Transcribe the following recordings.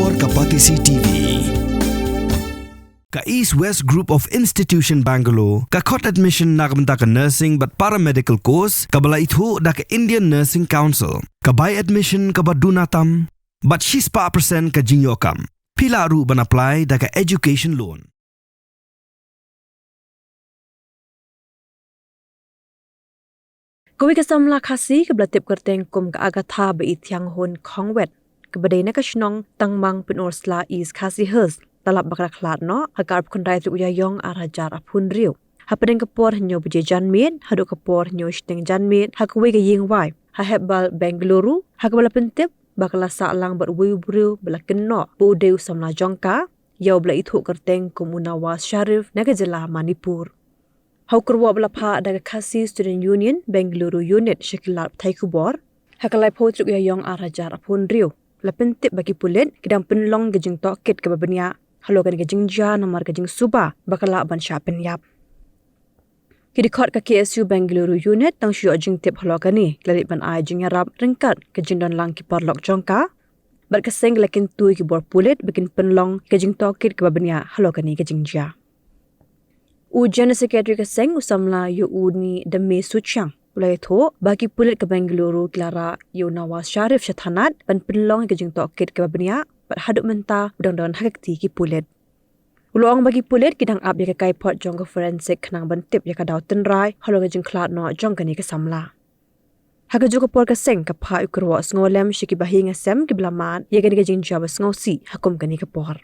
Kepor Kapatisi TV. Ka East West Group of Institution Bangalore, ka khot admission nak benta ka nursing but paramedical course, ka bala itu da ka Indian Nursing Council, ka buy admission ka badunatam, but 6% ka jinyokam. Pila ru ban apply da ka education loan. Kuwi kasamla khasi ke blatip kerteng kum ka agatha be ithyang hon khongwet ke badai na ka shnong tangmang pinorsla is khasi hers talap bakra khlat no hakar khundai tu ya yong arajar apun riu hapeng kapor nyo buje janmit hadu kapor nyo shteng janmit hakwe ke ying wai ha hebal Bengaluru hakbala pentip bakala sa lang bar wi bru balaken no bu deu samla jongka yau bla ithu kerteng kum Nawaz Sharif na ka jila Manipur. Haukurwa belapa daga Khasi Student Union Bengaluru Unit Shakilap Thaikubor hakalai potruk ya yong arajar apun riu lapentip bagi pulit kedang penlong gejing tokit ke babenya halogan gejing ja namar gejing suba bakala ban sha penyap kidikot ka KSU Bengaluru Unit tang syu jing tip halogani lalit ban ai jing yarap ringkat gejing don lang ki parlok jongka berkeseng lakin tui ki bor pulit bikin penlong gejing tokit ke babenya halogani gejing ja General Secretary Kaseng usamla yu uni demi suchang ulai tho bagi pulit ke Bengaluru Clara yu Nawaz Sharif Shathanat ban penlong ke jing tokit ke babenya pat haduk menta udang-udang hakti ki pulit ulong bagi pulit kidang ap ya kai pot jong ke forensic khnang ban tip ya ka daw tenrai halo ke jing khlat no jong kani ke samla haga juga por Kaseng ka pha ukrwa ngolem shiki bahinga sem ki blaman ya kani ke jing jabas ngosi hakum kani ke por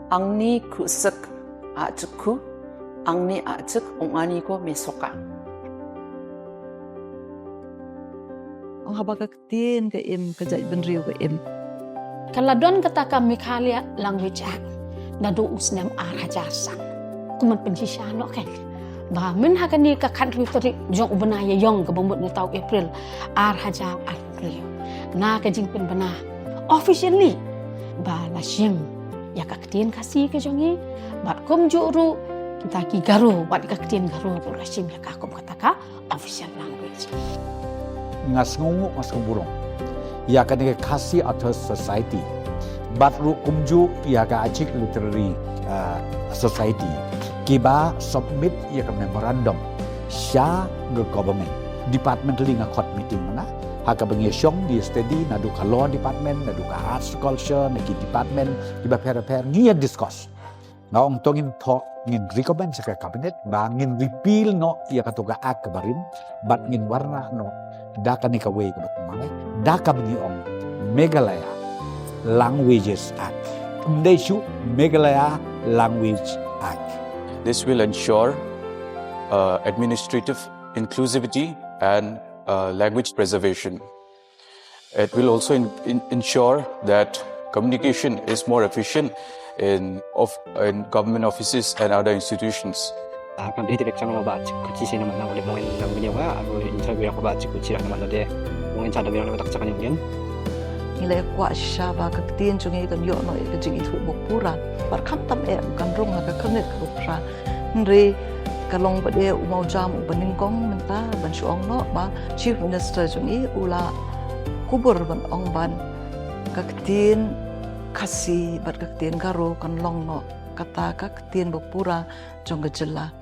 Angni krusak ajku, angni ajak ongani ko mesoka. Ang habag tin ke im kajai benriu ke im. Kaladon kata kami Mikhalia language act na do usnem arajar sang. Kuman penjishano kan. Ba men hakani ka country tari jong ubana ya yong ke bombot na tau April arajar April. Na ka jingpen bana officially ba la shim ya kaktin kasi ke jongi bat kom juru kita ki garu bat kaktin garu rasim ya kakom kataka official language ngas ngungu ngas kumburong ya kan ke kasi atau society bat ru kumju ya ka ajik literary society kiba submit ya ka memorandum sha ge government department li ngakot meeting mana haka bengi syong di study nadu ka law department nadu ka arts culture nagi department iba per ngia discuss ngaong tongin talk ngin recommend sa cabinet ba ngin repeal no iya katuga ak barin bat ngin warna no daka ni ka way ka batmangai daka bengi ong Meghalaya Languages Act Mdeshu Meghalaya Language Act. This will ensure administrative inclusivity and language preservation. It will also ensure that communication is more efficient in government offices and other institutions. Kan direct sang baca kunci sini mana boleh mungkin yang menyewa atau interview aku baca kunci yang mana deh mungkin cara bilang tak cakap yang Nilai kuat syaba kaktin jungi kan yo no ke jingi thu bokpura par kham tam e kan rong ha ka khanet ka bokpura nri kalong bade umau jam ubaningkong menta ban suong no ba chief minister jungi ula kubur ban ong ban kaktin kasi bat kaktin garo kan long no kata kaktin bokpura jong gejela